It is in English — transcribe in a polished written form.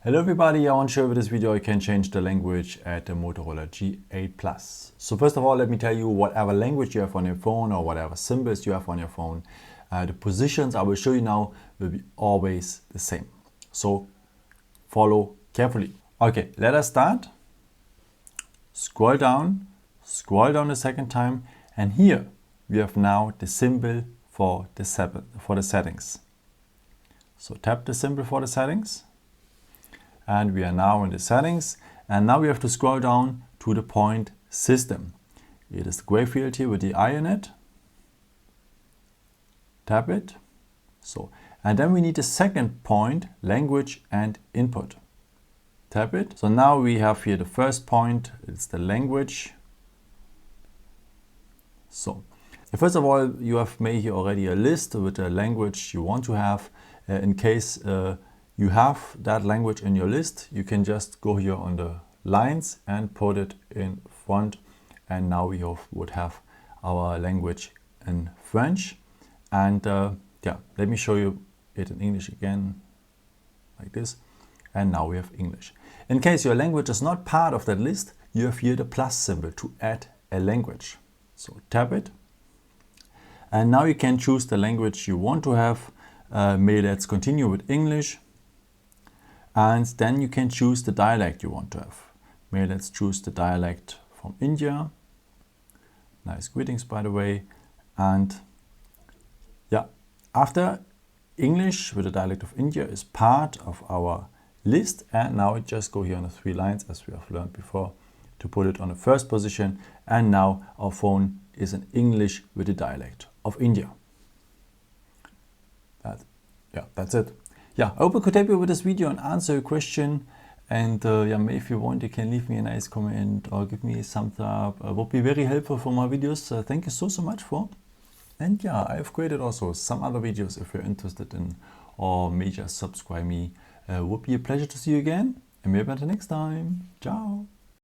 Hello everybody, I want to show you with this video you can change the language at the Motorola G8 Plus. So first of all, let me tell you whatever language you have on your phone or whatever symbols you have on your phone, the positions I will show you now will be always the same. So follow carefully. Okay, let us start. Scroll down the second time, and here we have now the symbol for the settings. So tap the symbol for the settings. And we are now in the settings, and now we have to scroll down to the point system. It is the gray field here with the eye in it. Tap it. So, and then we need the second point, language and input. Tap it. So now we have here the first point, it's the language. So first of all, you have made here already a list with the language you want to have. In case you have that language in your list, you can just go here on the lines and put it in front, and now we would have our language in French. And yeah, let me show you it in English again, like this, and now we have English. In case your language is not part of that list, you have here the plus symbol to add a language. So tap it, and now you can choose the language you want to have. Maybe let's continue with English. And then you can choose the dialect you want to have. Maybe let's choose the dialect from India. Nice greetings, by the way. And yeah, after English with the dialect of India is part of our list, and now we just go here on the 3 lines as we have learned before to put it on the first position. And now our phone is in English with the dialect of India. That's it. Yeah, I hope I could help you with this video and answer your question. And yeah, if you want, you can leave me a nice comment or give me a thumbs up. It would be very helpful for my videos. Thank you so much for. And yeah, I've created also some other videos if you're interested in, or may just subscribe me. Would be a pleasure to see you again. And maybe until next time. Ciao.